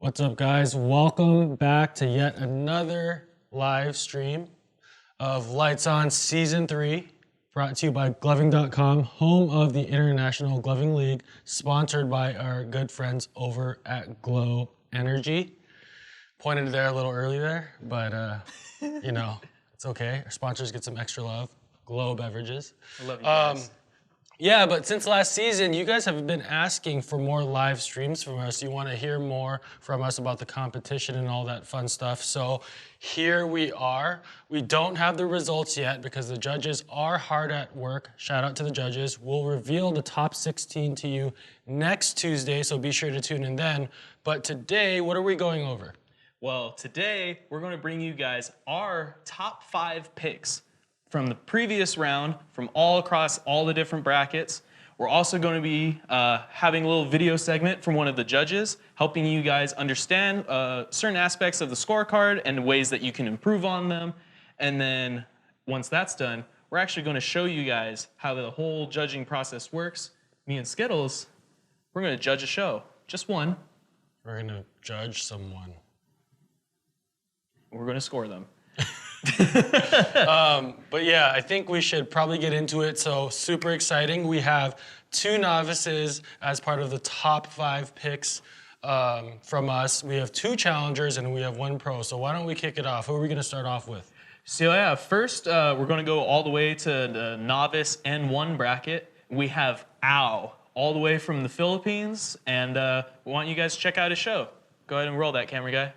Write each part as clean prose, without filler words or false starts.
What's up, guys? Welcome back to yet another live stream of Lights On Season 3, brought to you by Gloving.com, home of the International Gloving League, sponsored by our good friends over at Glow Energy. Pointed there a little early there, but you know, it's okay. Our sponsors get some extra love. Glow Beverages. I love you guys. Yeah, but since last season, you guys have been asking for more live streams from us. You want to hear more from us about the competition and all that fun stuff. So here we are. We don't have the results yet because the judges are hard at work. Shout out to the judges. We'll reveal the top 16 to you next Tuesday, so be sure to tune in then. But today, what are we going over? Well, today we're going to bring you guys our top 5 picks from the previous round, from all across all the different brackets. We're also going to be having a little video segment from one of the judges, helping you guys understand certain aspects of the scorecard and ways that you can improve on them. And then once that's done, we're actually going to show you guys how the whole judging process works. Me and Skittles, we're going to judge a show, just one. We're going to judge someone. We're going to score them. But yeah, I think we should probably get into it. So super exciting. We have 2 novices as part of the top 5 picks from us. We have 2 challengers and we have 1 pro. So why don't we kick it off? Who are we going to start off with? So yeah, first we're going to go all the way to the novice N1 bracket. We have Ao, all the way from the Philippines, and we want you guys to check out his show. Go ahead and roll that, camera guy.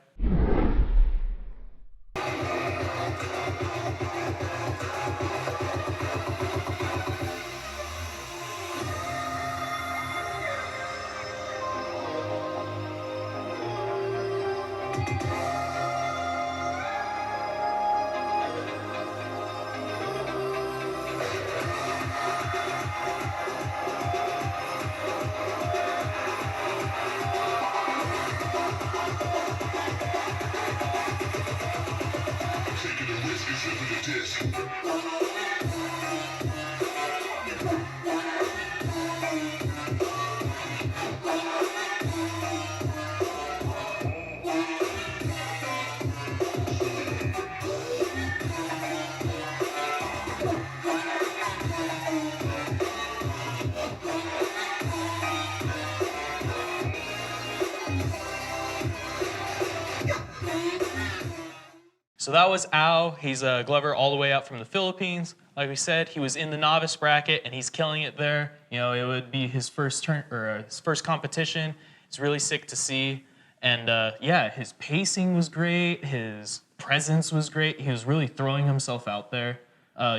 So that was Ao. He's a Glover all the way out from the Philippines. Like we said, he was in the novice bracket and he's killing it there. You know, it would be his first turn or his first competition. It's really sick to see. And yeah, his pacing was great. His presence was great. He was really throwing himself out there.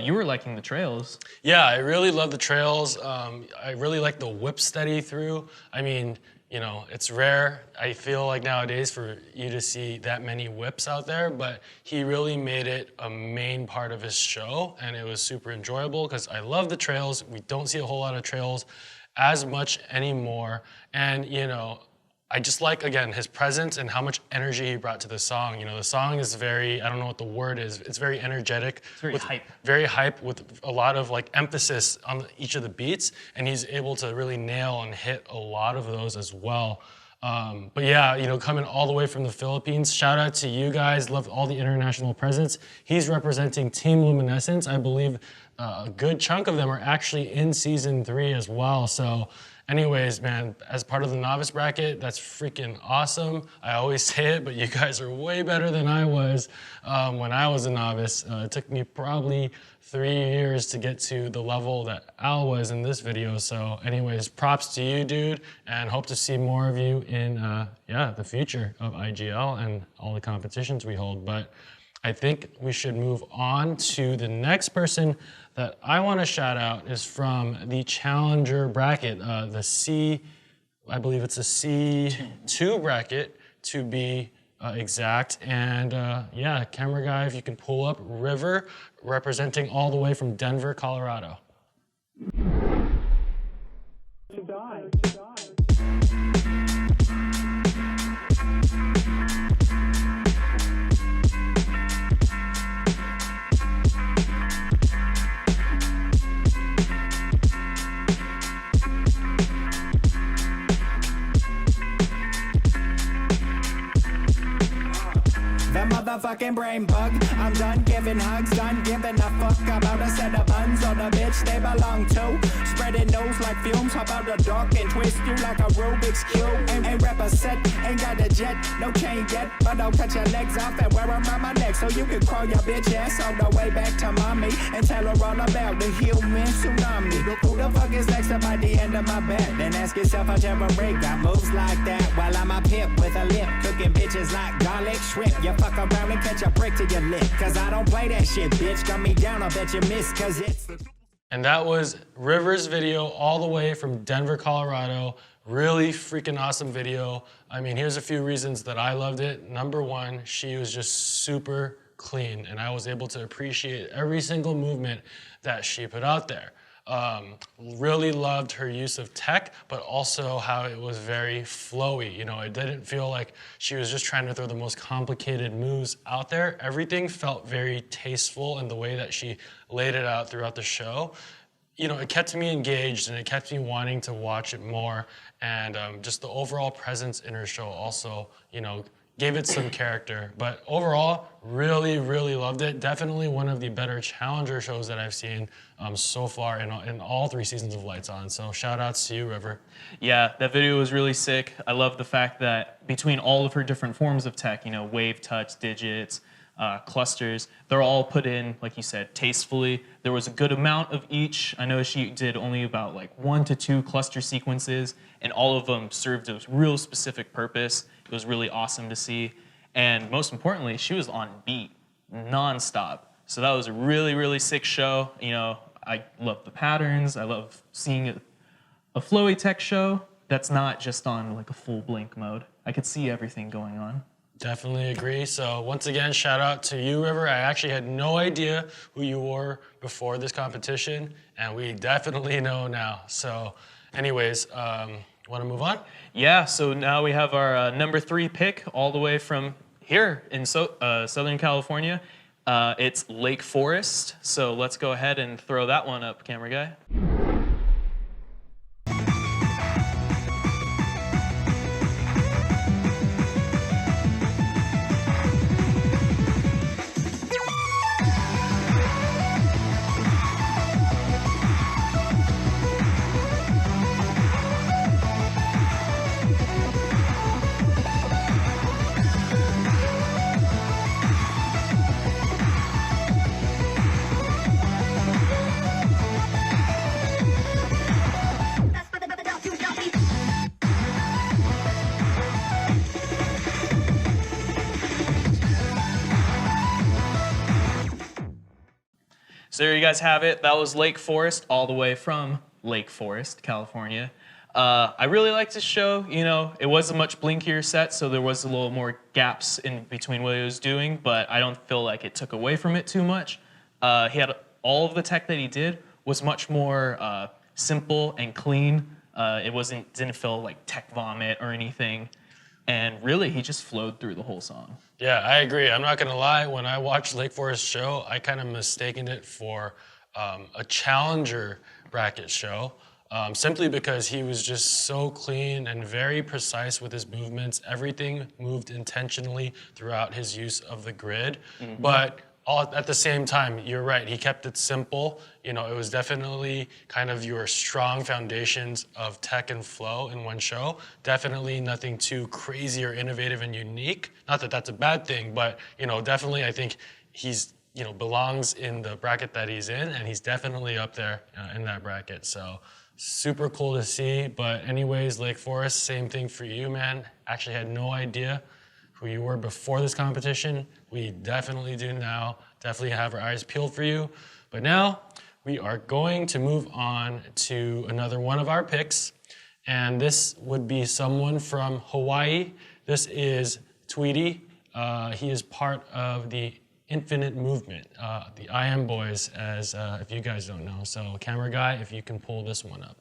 You were liking the trails. Yeah, I really love the trails. I really like the whip steady through. I mean, you know, it's rare, I feel like nowadays, for you to see that many whips out there, but he really made it a main part of his show, and it was super enjoyable because I love the trails. We don't see a whole lot of trails as much anymore, and, you know, I just like, again, his presence and how much energy he brought to the song. You know, the song is very, I don't know what the word is, it's very energetic. It's very hype. Very hype with a lot of like emphasis on each of the beats, and he's able to really nail and hit a lot of those as well. But yeah, you know, coming all the way from the Philippines, shout out to you guys, love all the international presence. He's representing Team Luminescence. I believe a good chunk of them are actually in Season 3 as well. So anyways, man, as part of the novice bracket, that's freaking awesome. I always say it, but you guys are way better than I was when I was a novice. It took me probably 3 years to get to the level that Al was in this video. So anyways, props to you, dude, and hope to see more of you in yeah, the future of IGL and all the competitions we hold. But I think we should move on to the next person that I want to shout out is from the challenger bracket, the C, I believe it's a C2 bracket to be exact. And yeah, camera guy, if you can pull up River, representing all the way from Denver, Colorado. motherfucking brain bug. I'm done giving hugs, done giving a fuck about a set of buns or the bitch they belong to. Spreading nose like fumes, hop out the dark and twist you like a Rubik's Cube. Ain't represent, ain't got a jet, no chain yet, but I'll cut your legs off and wear them around my neck so you can crawl your bitch ass all the way back to mommy and tell her all about the human tsunami. Who the fuck is next up at the end of my bed? Then ask yourself how Trevor Ray got moves like that while I'm up here with a lip, cooking bitches like garlic shrimp. You fuck around and catch a break to your lip, cause I don't play that shit, bitch. Gun me down, I bet you miss, cause it's the... And that was River's video all the way from Denver, Colorado. Really freaking awesome video. I mean, here's a few reasons that I loved it. Number one, she was just super clean, and I was able to appreciate every single movement that she put out there. Really loved her use of tech, but also how it was very flowy. You know, it didn't feel like she was just trying to throw the most complicated moves out there. Everything felt very tasteful in the way that she laid it out throughout the show. You know, it kept me engaged and it kept me wanting to watch it more. And just the overall presence in her show also, you know, gave it some character. But overall, really, really loved it. Definitely one of the better challenger shows that I've seen so far in all 3 seasons of Lights On. So shout outs to you, River. Yeah, that video was really sick. I love the fact that between all of her different forms of tech, you know, wave, touch, digits, clusters, they're all put in, like you said, tastefully. There was a good amount of each. I know she did only about like 1 to 2 cluster sequences, and all of them served a real specific purpose. It was really awesome to see. And most importantly, she was on beat, nonstop. So that was a really, really sick show. You know, I love the patterns. I love seeing a flowy tech show that's not just on like a full blink mode. I could see everything going on. Definitely agree. So once again, shout out to you, River. I actually had no idea who you were before this competition, and we definitely know now. So anyways, want to move on? Yeah, so now we have our number 3 pick all the way from here in Southern California. It's Lake Forest. So let's go ahead and throw that one up, camera guy. So there you guys have it. That was Lake Forest, all the way from Lake Forest, California. I really liked this show. You know, it was a much blinkier set, so there was a little more gaps in between what he was doing, but I don't feel like it took away from it too much. He had all of the tech that he did was much more simple and clean. It didn't feel like tech vomit or anything. And really, he just flowed through the whole song. Yeah, I agree. I'm not gonna lie, when I watched Lake Forest show, I kind of mistaken it for a challenger bracket show, simply because he was just so clean and very precise with his movements. Everything moved intentionally throughout his use of the grid. Mm-hmm. But all at the same time, you're right, he kept it simple. You know, it was definitely kind of your strong foundations of tech and flow in one show. Definitely nothing too crazy or innovative and unique. Not that that's a bad thing, but, you know, definitely I think he's, you know, belongs in the bracket that he's in, and he's definitely up there in that bracket. So super cool to see. But anyways, Lake Forest, same thing for you, man. Actually had no idea who you were before this competition. We definitely do now. Definitely have our eyes peeled for you. But now we are going to move on to another one of our picks. And this would be someone from Hawaii. This is Tweety. He is part of the Infinite Movement, the I Am Boys, as if you guys don't know. So camera guy, if you can pull this one up.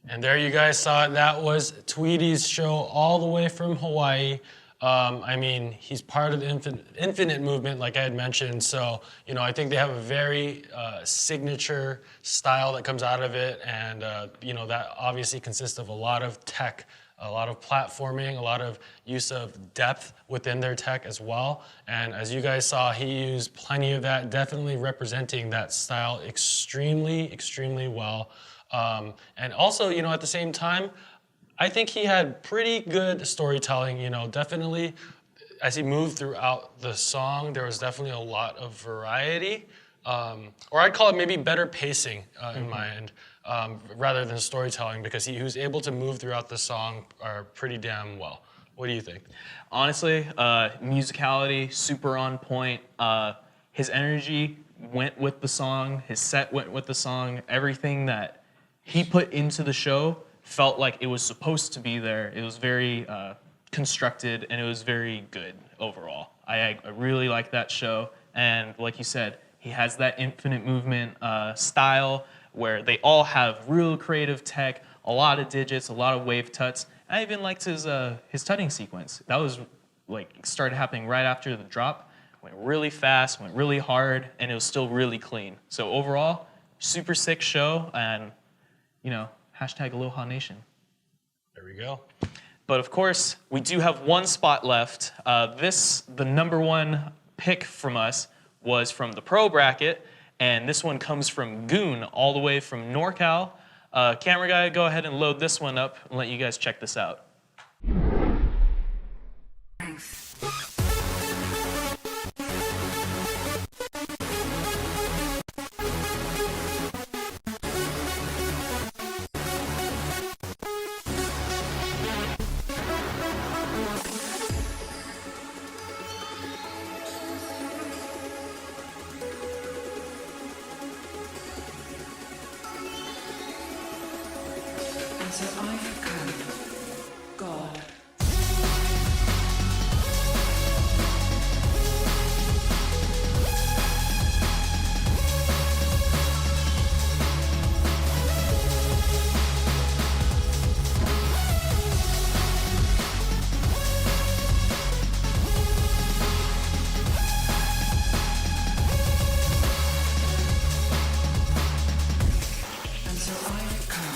And there you guys saw it. That was Tweety's show all the way from Hawaii. I mean, he's part of the infinite movement, like I had mentioned. So, you know, I think they have a very signature style that comes out of it. And, you know, that obviously consists of a lot of tech, a lot of platforming, a lot of use of depth within their tech as well. And as you guys saw, he used plenty of that, definitely representing that style extremely, extremely well. And also, you know, at the same time, I think he had pretty good storytelling, you know, definitely as he moved throughout the song, there was definitely a lot of variety, or I'd call it maybe better pacing in my end, rather than storytelling, because he was able to move throughout the song pretty damn well. What do you think? Honestly, musicality, super on point. His energy went with the song, his set went with the song, everything that he put into the show felt like it was supposed to be there. It was very constructed, and it was very good overall. I really like that show, and like you said, he has that infinite movement style where they all have real creative tech, a lot of digits, a lot of wave tuts. I even liked his tutting sequence. That was like started happening right after the drop. Went really fast, went really hard, and it was still really clean. So overall, super sick show, and you know, hashtag Aloha Nation. There we go. But of course, we do have one spot left. The number one pick from us was from the pro bracket, and this one comes from Goon, all the way from NorCal. Camera guy, go ahead and load this one up and let you guys check this out. And so I've come, God. And so I've come.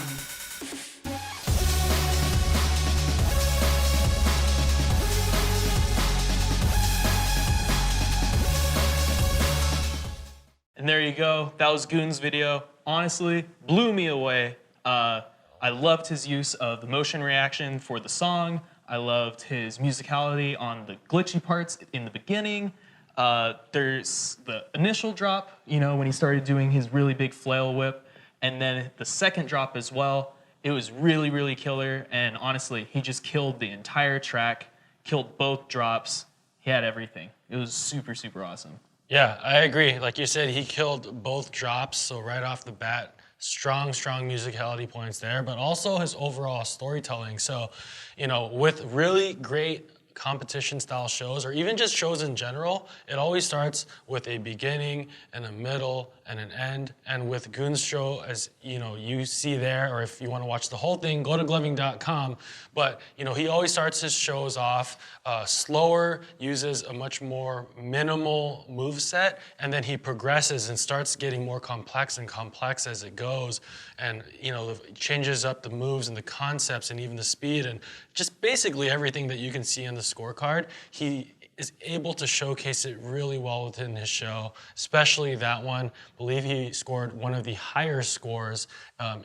And there you go. That was Goon's video. Honestly, blew me away. I loved his use of the motion reaction for the song. I loved his musicality on the glitchy parts in the beginning. There's the initial drop, you know, when he started doing his really big flail whip, and then the second drop as well. It was really, really killer, and honestly, he just killed the entire track, killed both drops. He had everything. It was super, super awesome. Yeah, I agree. Like you said, he killed both drops, so right off the bat, strong musicality points there, but also his overall storytelling. So, you know, with really great competition style shows, or even just shows in general, it always starts with a beginning and a middle and an end. And with Goon's show, as you know, you see there, or if you want to watch the whole thing, go to gloving.com. But you know, he always starts his shows off slower, uses a much more minimal move set, and then he progresses and starts getting more complex and complex as it goes, and you know, changes up the moves and the concepts and even the speed and just basically everything that you can see in the scorecard. He is able to showcase it really well within his show, especially that one. I believe he scored one of the higher scores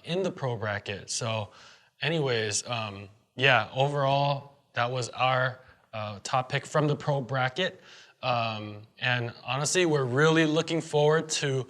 in the pro bracket. So anyways, yeah, overall, that was our top pick from the pro bracket. And honestly, we're really looking forward to,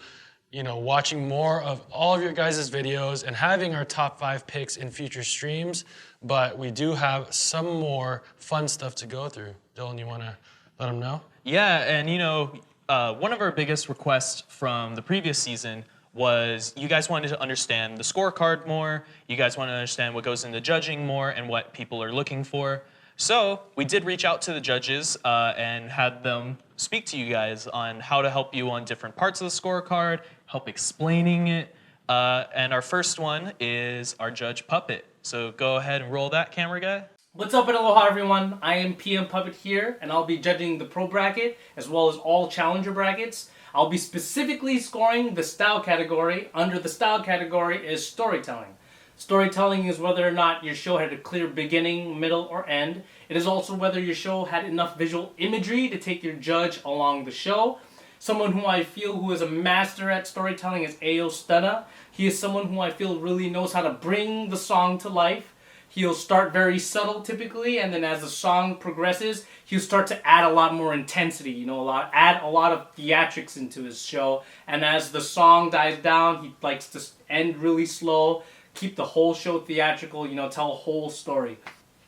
you know, watching more of all of your guys' videos and having our top 5 picks in future streams. But we do have some more fun stuff to go through. Dylan, you want to let them know? Yeah, and you know, one of our biggest requests from the previous season was you guys wanted to understand the scorecard more, you guys want to understand what goes into judging more and what people are looking for. So we did reach out to the judges and had them speak to you guys on how to help you on different parts of the scorecard, help explaining it. And our first one is our judge Puppet. So go ahead and roll that, camera guy. What's up and aloha everyone, I am PM Puppet here and I'll be judging the pro bracket as well as all challenger brackets. I'll be specifically scoring the style category. Under the style category is storytelling. Storytelling is whether or not your show had a clear beginning, middle, or end. It is also whether your show had enough visual imagery to take your judge along the show. Someone who I feel who is a master at storytelling is Ayo Stunna. He is someone who I feel really knows how to bring the song to life. He'll start very subtle typically, and then as the song progresses, he'll start to add a lot more intensity, add a lot of theatrics into his show. And as the song dies down, he likes to end really slow, keep the whole show theatrical, tell a whole story.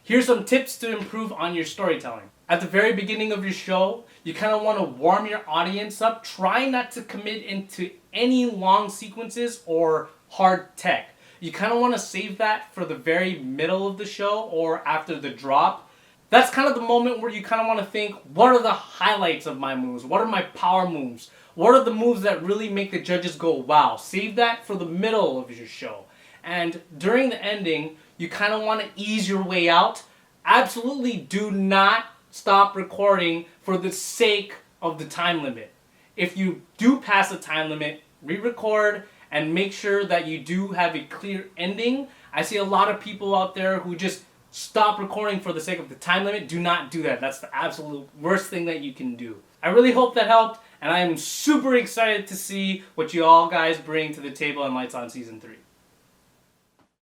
Here's some tips to improve on your storytelling. At the very beginning of your show, you kind of want to warm your audience up. Try not to commit into any long sequences or hard tech. You kind of want to save that for the very middle of the show or after the drop. That's kind of the moment where you kind of want to think, what are the highlights of my moves? What are my power moves? What are the moves that really make the judges go, wow? Save that for the middle of your show. And during the ending, you kind of want to ease your way out. Absolutely do not stop recording for the sake of the time limit. If you do pass the time limit, re-record and make sure that you do have a clear ending. I see a lot of people out there who just stop recording for the sake of the time limit. Do not do that. That's the absolute worst thing that you can do. I really hope that helped, and I am super excited to see what you all guys bring to the table on Lights On Season 3.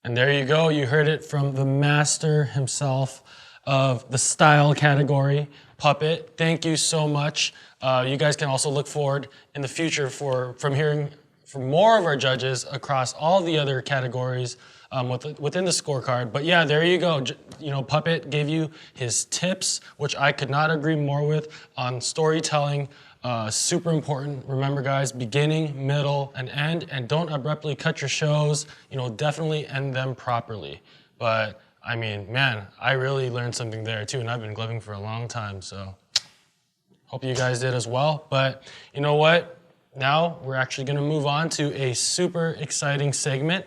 And there you go. You heard it from the master himself of the style category, Puppet. Thank you so much. You guys can also look forward in the future from hearing from more of our judges across all the other categories within the scorecard. But yeah, there you go. Puppet gave you his tips, which I could not agree more with, on storytelling. Super important. Remember, guys, beginning, middle, and end, and don't abruptly cut your shows. Definitely end them properly. But I mean, man, I really learned something there too, and I've been gloving for a long time, so hope you guys did as well. But you know what? Now we're actually going to move on to a super exciting segment.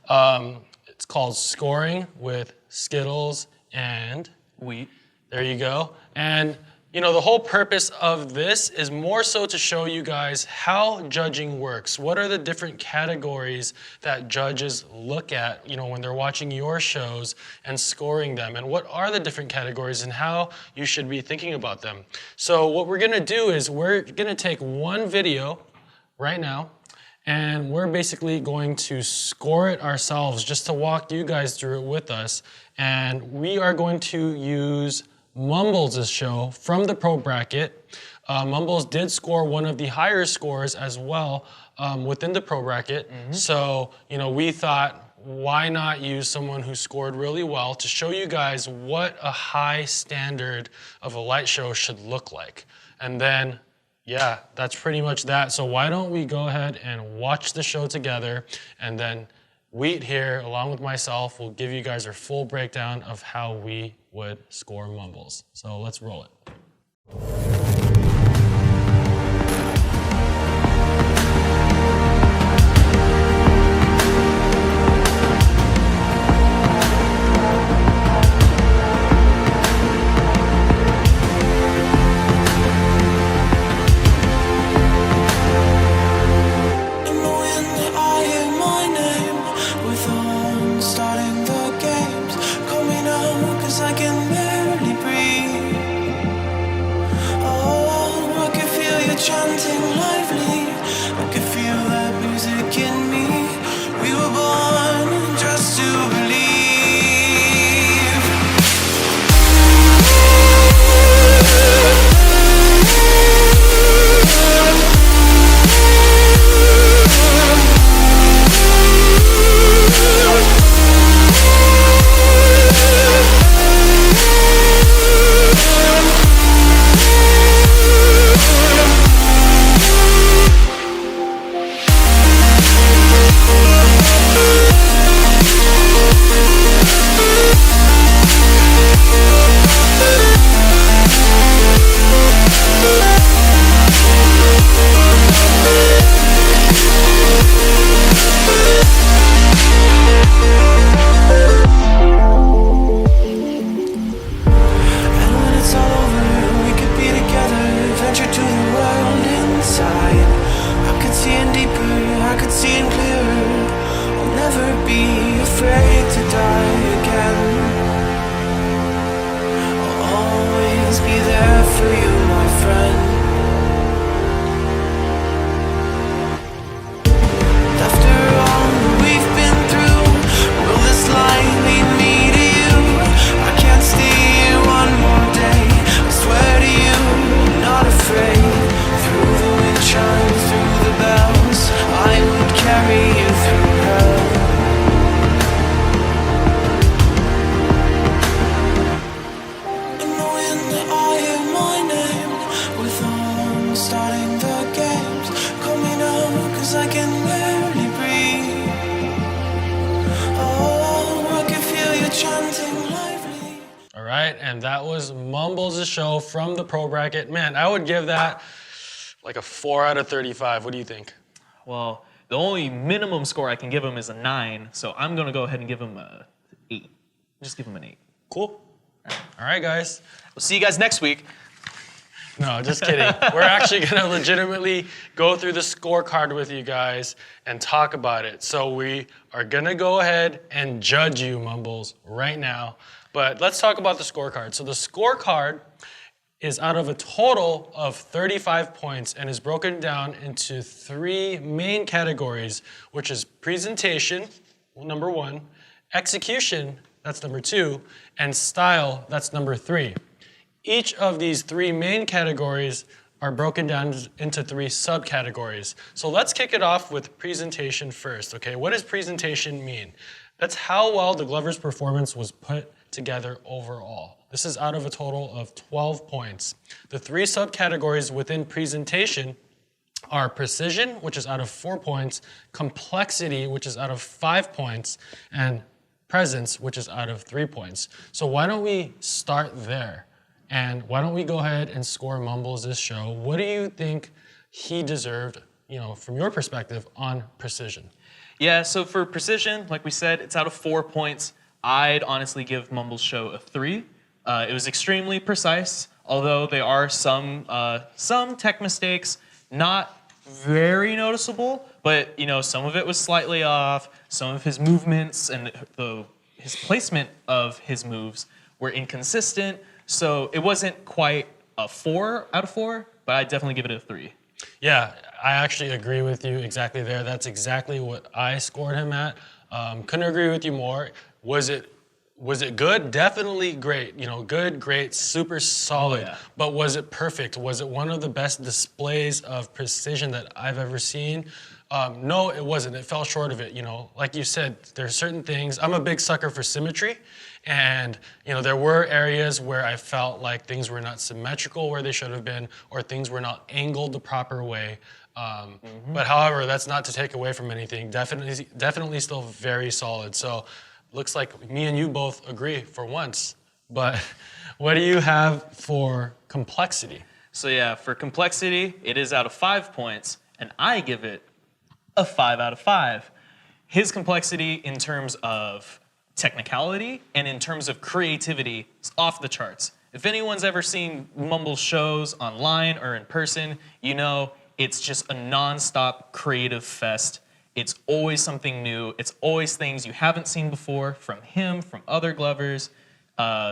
It's called Scoring with Skittles and Wheat. There you go. And the whole purpose of this is more so to show you guys how judging works. What are the different categories that judges look at, when they're watching your shows and scoring them? And what are the different categories and how you should be thinking about them? So what we're going to do is we're going to take one video right now, and we're basically going to score it ourselves just to walk you guys through it with us. And we are going to use Mumbles' show from the pro bracket. Mumbles did score one of the higher scores as well within the pro bracket. So, we thought, why not use someone who scored really well to show you guys what a high standard of a light show should look like. And then, yeah, that's pretty much that. So why don't we go ahead and watch the show together, and then Wheat here, along with myself, will give you guys our full breakdown of how we would score Mumbles. So let's roll it. Starting the games, call me now, 'cause I can barely breathe. right, and that was Mumbles' show from the Pro Bracket. Man, I would give that like a 4 out of 35. What do you think? Well, the only minimum score I can give him is a 9, so I'm gonna go ahead and give him a 8. Just give him an 8. Cool. All right, guys. We'll see you guys next week. No, just kidding. We're actually going to legitimately go through the scorecard with you guys and talk about it. So we are going to go ahead and judge you, Mumbles, right now. But let's talk about the scorecard. So the scorecard is out of a total of 35 points and is broken down into 3 main categories, which is presentation, number 1, execution, that's number 2, and style, that's number 3. Each of these 3 main categories are broken down into 3 subcategories. So let's kick it off with presentation first, okay? What does presentation mean? That's how well the Glover's performance was put together overall. This is out of a total of 12 points. The 3 subcategories within presentation are precision, which is out of 4 points, complexity, which is out of 5 points, and presence, which is out of 3 points. So why don't we start there? And why don't we go ahead and score Mumbles this show? What do you think he deserved, from your perspective, on precision? Yeah, so for precision, like we said, it's out of 4 points. I'd honestly give Mumbles' show a 3. It was extremely precise, although there are some tech mistakes, not very noticeable, but some of it was slightly off. Some of his movements and his placement of his moves were inconsistent. So it wasn't quite a 4 out of 4, but I'd definitely give it a 3. Yeah, I actually agree with you exactly there. That's exactly what I scored him at. Couldn't agree with you more. Was it good? Definitely great. Good, great, super solid. Oh, yeah. But was it perfect? Was it one of the best displays of precision that I've ever seen? No, it wasn't. It fell short of it. Like you said, there's certain things. I'm a big sucker for symmetry. And, there were areas where I felt like things were not symmetrical where they should have been, or things were not angled the proper way. But however, that's not to take away from anything. Definitely still very solid. So looks like me and you both agree for once. But what do you have for complexity? So yeah, for complexity, it is out of 5 points, and I give it a 5 out of 5. His complexity in terms of technicality and in terms of creativity is off the charts. If anyone's ever seen Mumbles shows online or in person, it's just a non-stop creative fest. It's always something new. It's always things you haven't seen before from him, from other Glovers.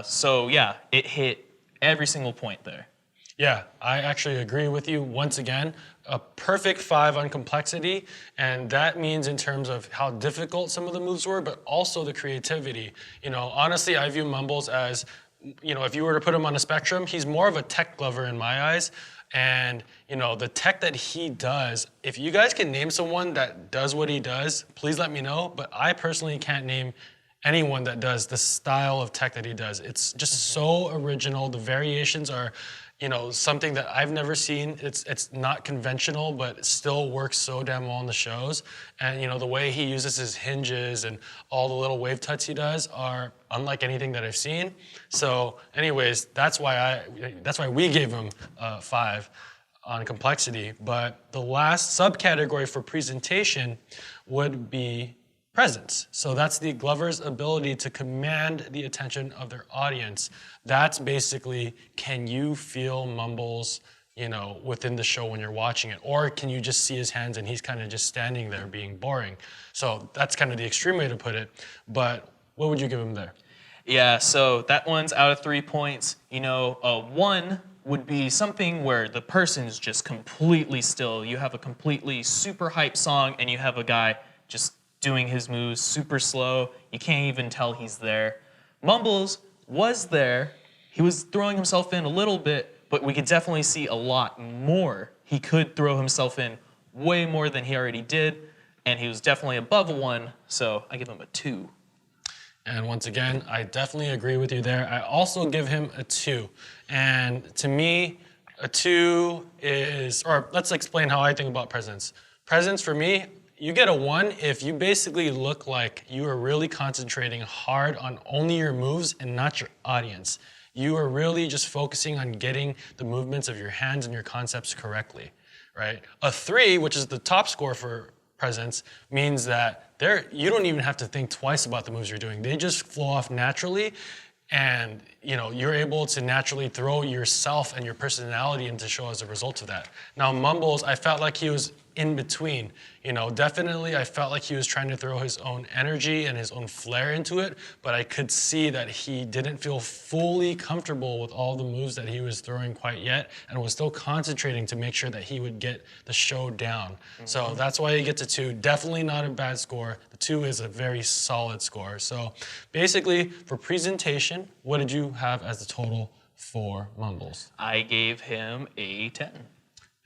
So yeah, it hit every single point there. Yeah, I actually agree with you. Once again, a perfect 5 on complexity, and that means in terms of how difficult some of the moves were, but also the creativity. Honestly, I view Mumbles as, if you were to put him on a spectrum, he's more of a tech Glover in my eyes. And, the tech that he does, if you guys can name someone that does what he does, please let me know. But I personally can't name anyone that does the style of tech that he does. It's just so original. The variations are, something that I've never seen. It's not conventional, but it still works so damn well in the shows. And the way he uses his hinges and all the little wave tuts he does are unlike anything that I've seen. So, anyways, that's why we gave him 5 on complexity. But the last subcategory for presentation would be presence. So that's the Glover's ability to command the attention of their audience. That's basically, can you feel Mumbles, within the show when you're watching it? Or can you just see his hands and he's kind of just standing there being boring? So that's kind of the extreme way to put it. But what would you give him there? Yeah, so that one's out of 3 points. 1 would be something where the person's just completely still. You have a completely super hype song and you have a guy just doing his moves super slow. You can't even tell he's there. Mumbles was there. He was throwing himself in a little bit, but we could definitely see a lot more. He could throw himself in way more than he already did, and he was definitely above a 1, so I give him a 2. And once again, I definitely agree with you there. I also give him a 2. And to me, a 2 is, or let's explain how I think about presence. Presence for me, you get a 1 if you basically look like you are really concentrating hard on only your moves and not your audience. you are really just focusing on getting the movements of your hands and your concepts correctly, right? A 3, which is the top score for presence, means that you don't even have to think twice about the moves you're doing. They just flow off naturally, and you're able to naturally throw yourself and your personality into show as a result of that. Now Mumbles, I felt like he was in between. Definitely I felt like he was trying to throw his own energy and his own flair into it, but I could see that he didn't feel fully comfortable with all the moves that he was throwing quite yet, and was still concentrating to make sure that he would get the show down. So that's why he gets a 2. Definitely not a bad score. The 2 is a very solid score. So basically, for presentation, what did you have as the total for Mumbles? I gave him a 10.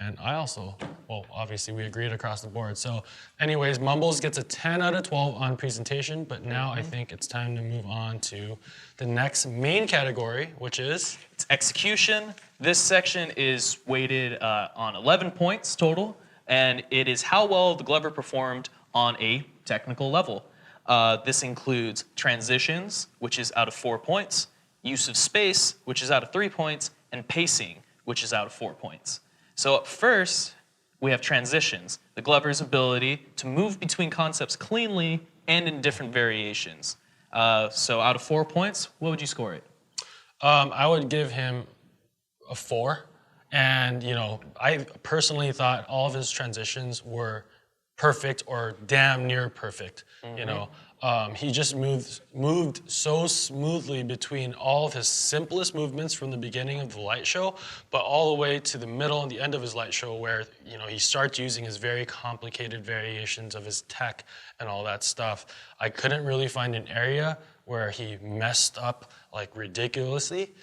And I also, well, obviously we agreed across the board. So anyways, Mumbles gets a 10 out of 12 on presentation, but now I think it's time to move on to the next main category, which is? It's execution. This section is weighted on 11 points total, and it is how well the Glover performed on a technical level. This includes transitions, which is out of 4 points, use of space, which is out of 3 points, and pacing, which is out of 4 points. So up first, we have transitions, the Glover's ability to move between concepts cleanly and in different variations. So out of 4 points, what would you score it? I would give him a 4. And, I personally thought all of his transitions were perfect or damn near perfect. He just moved so smoothly between all of his simplest movements from the beginning of the light show, but all the way to the middle and the end of his light show, where he starts using his very complicated variations of his tech and all that stuff. I couldn't really find an area where he messed up like ridiculously.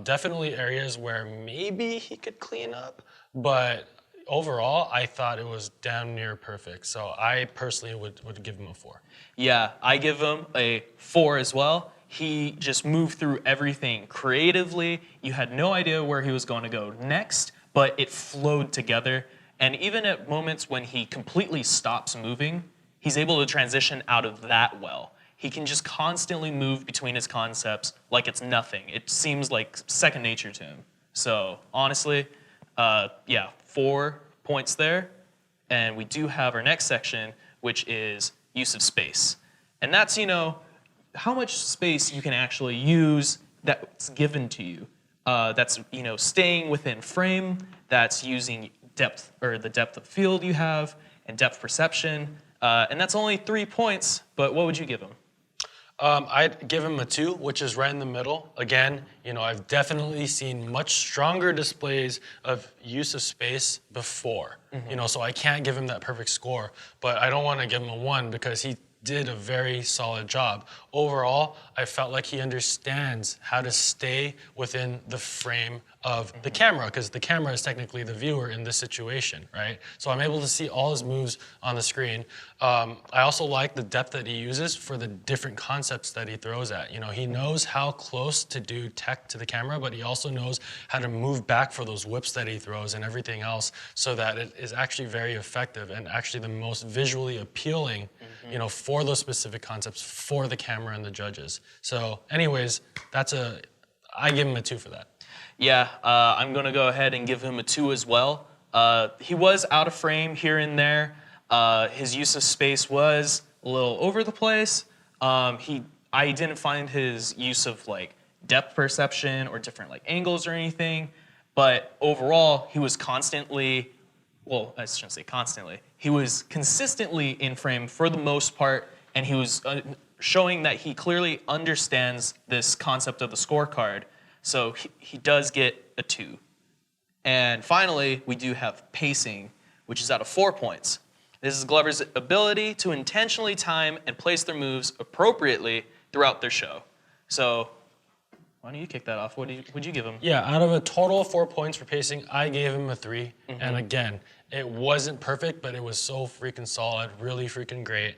Definitely areas where maybe he could clean up, but overall, I thought it was damn near perfect. So I personally would give him a 4. Yeah, I give him a 4 as well. He just moved through everything creatively. You had no idea where he was going to go next, but it flowed together. And even at moments when he completely stops moving, he's able to transition out of that well. He can just constantly move between his concepts like it's nothing. It seems like second nature to him. So honestly, yeah, 4 points there. And we do have our next section, which is use of space. And that's, how much space you can actually use that's given to you. That's, staying within frame, that's using depth, or the depth of field you have, and depth perception. And that's only 3 points, but what would you give him? I'd give him a 2, which is right in the middle. Again, I've definitely seen much stronger displays of use of space before. So I can't give him that perfect score, but I don't want to give him a 1 because he did a very solid job. Overall, I felt like he understands how to stay within the frame of the camera, because the camera is technically the viewer in this situation, right? So I'm able to see all his moves on the screen. I also like the depth that he uses for the different concepts that he throws at. He knows how close to do tech to the camera, but he also knows how to move back for those whips that he throws and everything else, so that it is actually very effective and actually the most visually appealing, for those specific concepts for the camera and the judges. So anyways, I give him a 2 for that. Yeah, I'm going to go ahead and give him a 2 as well. He was out of frame here and there. His use of space was a little over the place. I didn't find his use of depth perception or different angles or anything. But overall, he was constantly, well, I shouldn't say constantly. He was consistently in frame for the most part, and he was showing that he clearly understands this concept of the scorecard. So he does get a 2. And finally, we do have pacing, which is out of 4 points. This is Glover's ability to intentionally time and place their moves appropriately throughout their show. So why don't you kick that off? Would you give him? Yeah, out of a total of 4 points for pacing, I gave him a 3. And again, it wasn't perfect, but it was so freaking solid, really freaking great.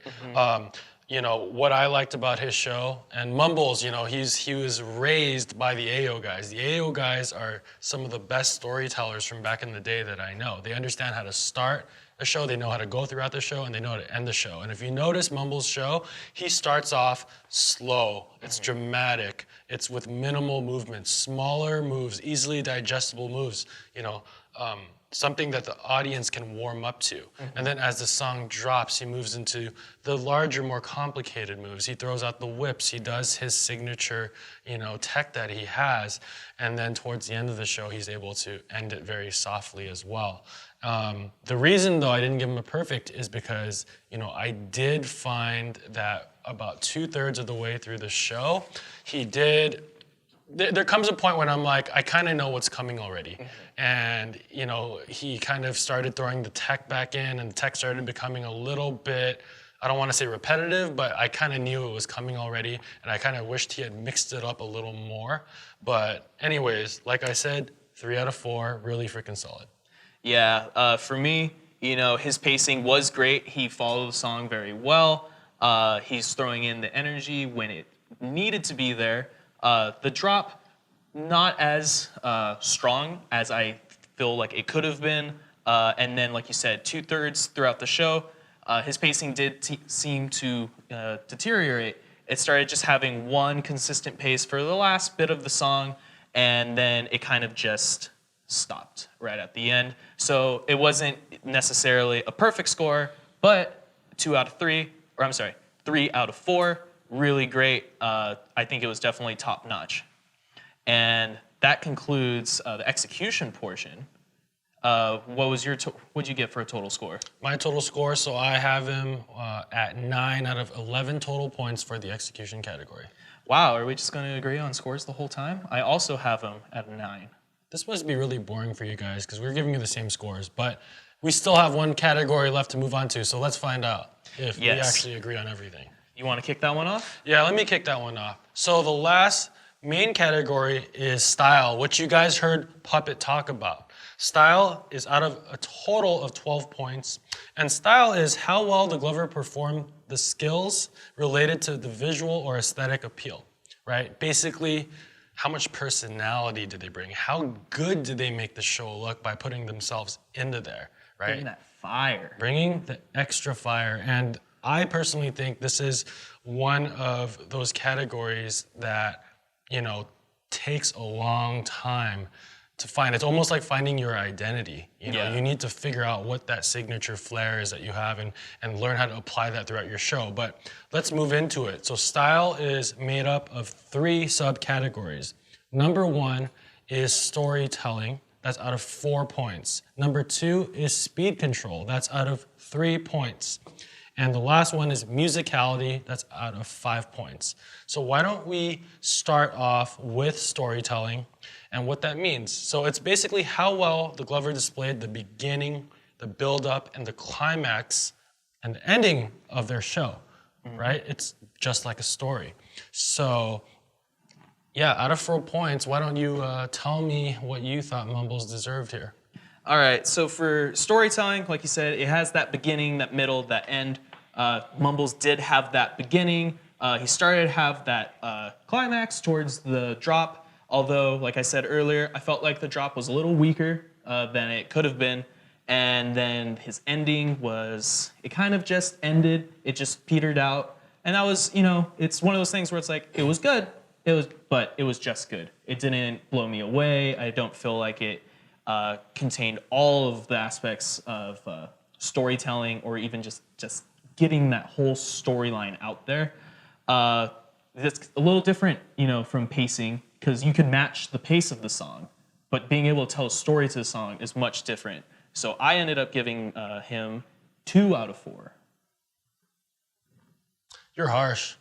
what I liked about his show, and Mumbles, he was raised by the AO guys. The AO guys are some of the best storytellers from back in the day that I know. They understand how to start a show, they know how to go throughout the show, and they know how to end the show. And if you notice Mumbles' show, he starts off slow. It's dramatic. It's with minimal movements, smaller moves, easily digestible moves, something that the audience can warm up to. And then as the song drops, he moves into the larger, more complicated moves. He throws out the whips. He does his signature, tech that he has. And then towards the end of the show, he's able to end it very softly as well. The reason, though, I didn't give him a perfect is because, I did find that about 2/3 of the way through the show, there comes a point when I'm like, I kind of know what's coming already. And, he kind of started throwing the tech back in, and the tech started becoming a little bit, I don't want to say repetitive, but I kind of knew it was coming already, and I kind of wished he had mixed it up a little more. But anyways, like I said, 3 out of 4, really freaking solid. Yeah, for me, his pacing was great. He followed the song very well. He's throwing in the energy when it needed to be there. The drop, not as strong as I feel like it could have been. And then, like you said, 2/3 throughout the show, his pacing did seem to deteriorate. It started just having one consistent pace for the last bit of the song, and then it kind of just stopped right at the end. So it wasn't necessarily a perfect score, but 3 out of 4. Really great. I think it was definitely top notch. And that concludes the execution portion. What'd you get for a total score? My total score, so I have him at 9 out of 11 total points for the execution category. Wow, are we just going to agree on scores the whole time? I also have him at 9. This must be really boring for you guys because we're giving you the same scores, but we still have one category left to move on to, so let's find out if we actually agree on everything. You want to kick that one off? Yeah, let me kick that one off. So the last main category is style, which you guys heard Puppet talk about. Style is out of a total of 12 points, and style is how well the Glover performed the skills related to the visual or aesthetic appeal, right? Basically, how much personality did they bring? How good did they make the show look by putting themselves into there, right? Bringing that fire. Bringing the extra fire. And I personally think this is one of those categories that, takes a long time to find. It's almost like finding your identity. You need to figure out what that signature flair is that you have and learn how to apply that throughout your show. But let's move into it. So style is made up of 3 subcategories. Number 1 is storytelling. That's out of 4 points. Number 2 is speed control. That's out of 3 points. And the last one is musicality. That's out of 5 points. So why don't we start off with storytelling and what that means. So it's basically how well the Glover displayed the beginning, the build-up, and the climax and the ending of their show, right? It's just like a story. So yeah, out of 4 points, why don't you tell me what you thought Mumbles deserved here? All right, so for storytelling, like you said, it has that beginning, that middle, that end. Mumbles did have that beginning. He started to have that climax towards the drop, although, like I said earlier, I felt like the drop was a little weaker than it could have been. And then his ending was, it kind of just ended. It just petered out. And that was, it's one of those things where it's like, it was good, but it was just good. It didn't blow me away. I don't feel like it contained all of the aspects of storytelling or even just getting that whole storyline out there. It's a little different, from pacing, because you can match the pace of the song, but being able to tell a story to the song is much different. So I ended up giving him 2 out of 4. You're harsh.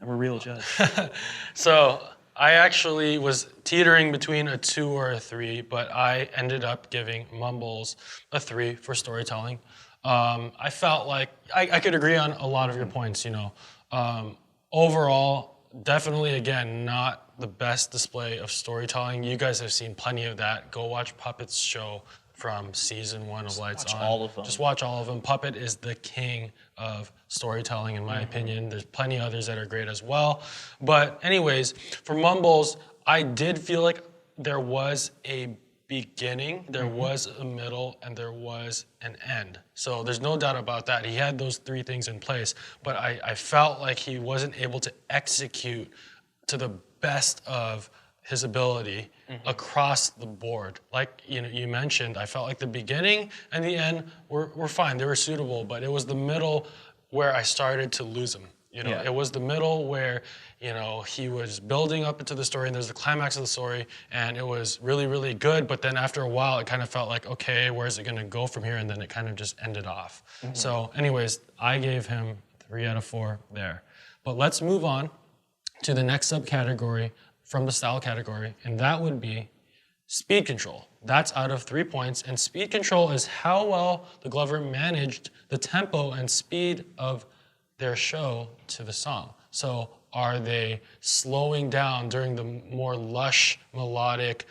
I'm a real judge. So I actually was teetering between a 2 or a 3, but I ended up giving Mumbles a 3 for storytelling. I felt like I could agree on a lot of your points, Overall, definitely, again, not the best display of storytelling. You guys have seen plenty of that. Go watch Puppet's show from season 1 of Lights watch On. all of them. Just watch all of them. Puppet is the king of storytelling, in my opinion. There's plenty others that are great as well. But anyways, for Mumbles, I did feel like there was a beginning, there was a middle, and there was an end. So there's no doubt about that. He had those 3 things in place, but I felt like he wasn't able to execute to the best of his ability across the board. Like you mentioned, I felt like the beginning and the end were fine. They were suitable, but it was the middle where I started to lose him. It was the middle where, he was building up into the story and there's the climax of the story and it was really, really good. But then after a while, it kind of felt like, okay, where's it going to go from here? And then it kind of just ended off. So anyways, I gave him 3 out of 4 there. But let's move on to the next subcategory from the style category, and that would be speed control. That's out of 3 points, and speed control is how well the Glover managed the tempo and speed of their show to the song. So are they slowing down during the more lush, melodic,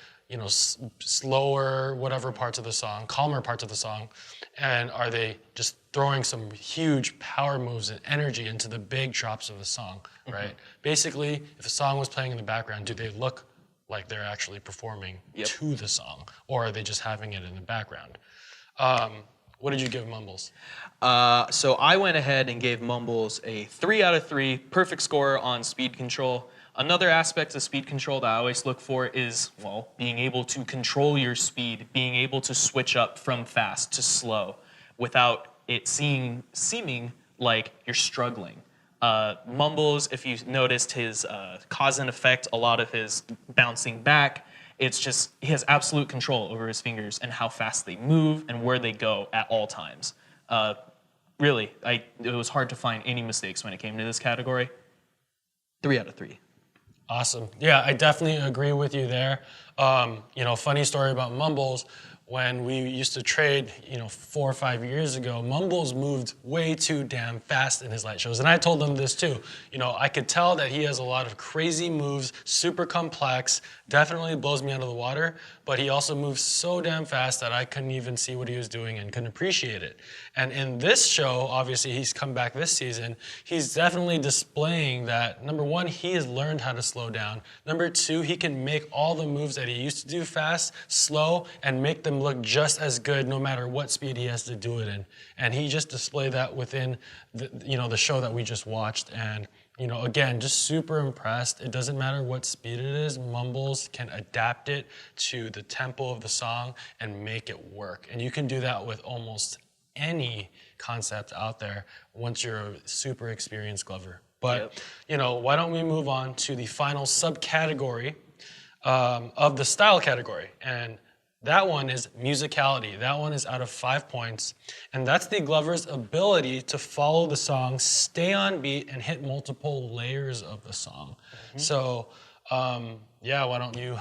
slower, whatever parts of the song, calmer parts of the song, and are they just throwing some huge power moves and energy into the big drops of the song, right? Basically, if a song was playing in the background, do they look like they're actually performing to the song, or are they just having it in the background? What did you give Mumbles? So I went ahead and gave Mumbles a 3 out of 3, perfect score on speed control. Another aspect of speed control that I always look for is, being able to control your speed, being able to switch up from fast to slow without it seeming like you're struggling. Mumbles, if you noticed his cause and effect, a lot of his bouncing back, it's just, he has absolute control over his fingers and how fast they move and where they go at all times. Really, it was hard to find any mistakes when it came to this category. 3 out of 3. Awesome. Yeah, I definitely agree with you there. Funny story about Mumbles. When we used to trade, 4 or 5 years ago, Mumbles moved way too damn fast in his light shows. And I told him this too. I could tell that he has a lot of crazy moves, super complex, definitely blows me out of the water, but he also moves so damn fast that I couldn't even see what he was doing and couldn't appreciate it. And in this show, obviously he's come back this season, he's definitely displaying that, number 1, he has learned how to slow down. Number 2, he can make all the moves that he used to do fast, slow, and make them look just as good no matter what speed he has to do it in. And he just displayed that within the show that we just watched. And again, just super impressed. It doesn't matter what speed it is, Mumbles can adapt it to the tempo of the song and make it work. And you can do that with almost any concept out there once you're a super experienced Glover. But, why don't we move on to the final subcategory of the style category. And that one is musicality. That one is out of 5 points. And that's the Glover's ability to follow the song, stay on beat, and hit multiple layers of the song. So, why don't you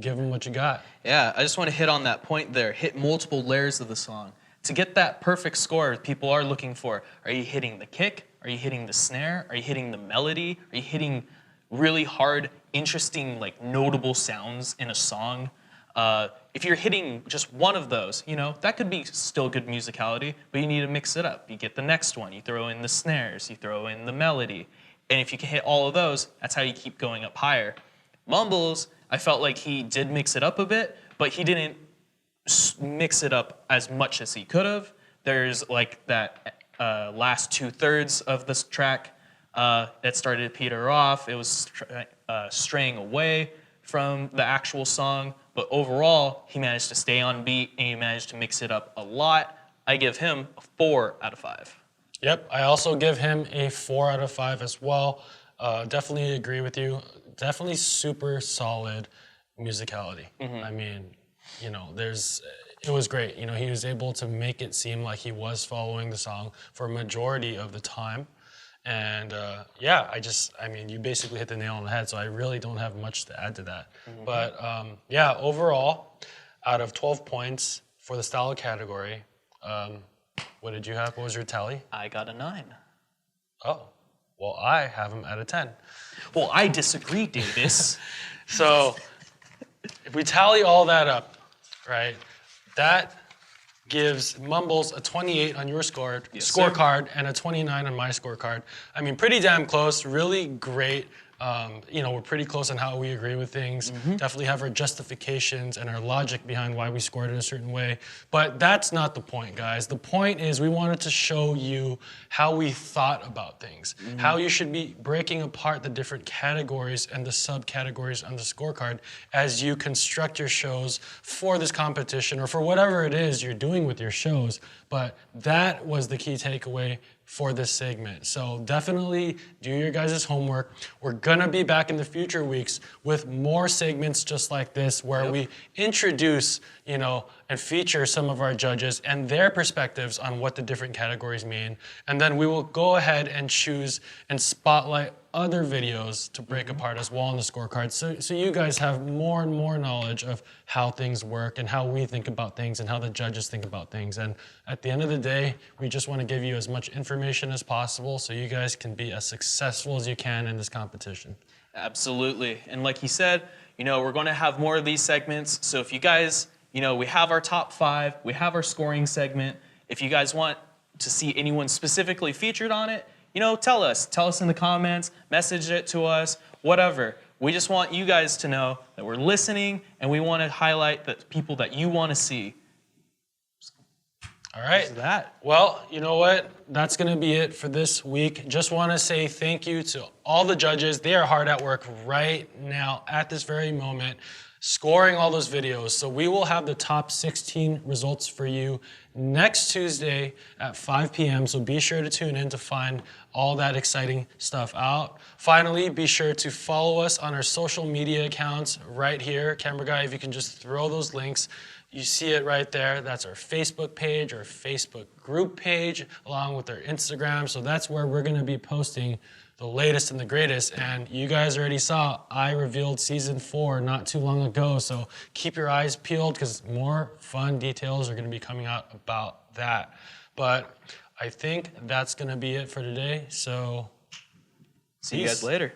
give him what you got? Yeah, I just want to hit on that point there. Hit multiple layers of the song. To get that perfect score, people are looking for, are you hitting the kick? Are you hitting the snare? Are you hitting the melody? Are you hitting really hard, interesting, notable sounds in a song? If you're hitting just one of those, that could be still good musicality, but you need to mix it up. You get the next one, you throw in the snares, you throw in the melody. And if you can hit all of those, that's how you keep going up higher. Mumbles, I felt like he did mix it up a bit, but he didn't mix it up as much as he could have. There's that last 2/3 of this track that started to peter off. It was straying away from the actual song, but overall, he managed to stay on beat and he managed to mix it up a lot. I give him a 4 out of 5. Yep, I also give him a 4 out of 5 as well. Definitely agree with you. Definitely super solid musicality. I mean, it was great. He was able to make it seem like he was following the song for a majority of the time. And you basically hit the nail on the head, so I really don't have much to add to that. But overall, out of 12 points for the style category, what did you have? What was your tally? I got a 9. Oh, well, I have him at a 10. Well, I disagree, Davis. So if we tally all that up, right, that gives Mumbles a 28 on your scorecard and a 29 on my scorecard. I mean, pretty damn close, really great. You know, we're pretty close on how we agree with things. Definitely have our justifications and our logic behind why we scored in a certain way. But that's not the point, guys. The point is we wanted to show you how we thought about things, how you should be breaking apart the different categories and the subcategories on the scorecard as you construct your shows for this competition or for whatever it is you're doing with your shows. But that was the key takeaway for this segment. So definitely do your guys' homework. We're gonna be back in the future weeks with more segments just like this where we introduce, you know, and feature some of our judges and their perspectives on what the different categories mean. And then we will go ahead and choose and spotlight other videos to break apart as well on the scorecard so you guys have more and more knowledge of how things work and how we think about things and how the judges think about things. And at the end of the day, we just want to give you as much information as possible so you guys can be as successful as you can in this competition. Absolutely. And like he said, you know, we're going to have more of these segments. So if you guys, you know, we have our top 5, we have our scoring segment. If you guys want to see anyone specifically featured on it, you know, tell us in the comments, message it to us, whatever. We just want you guys to know that we're listening and we want to highlight the people that you want to see. All right. Well, you know what? That's going to be it for this week. Just want to say thank you to all the judges. They are hard at work right now at this very moment, scoring all those videos. So we will have the top 16 results for you next Tuesday at 5 p.m. So be sure to tune in to find all that exciting stuff out. Finally, be sure to follow us on our social media accounts right here. Camera guy, if you can just throw those links. You see it right there. That's our Facebook page, our Facebook group page, along with our Instagram. So that's where we're going to be posting the latest and the greatest. And you guys already saw I revealed season 4 not too long ago. So keep your eyes peeled because more fun details are going to be coming out about that. But I think that's going to be it for today. So see you guys later.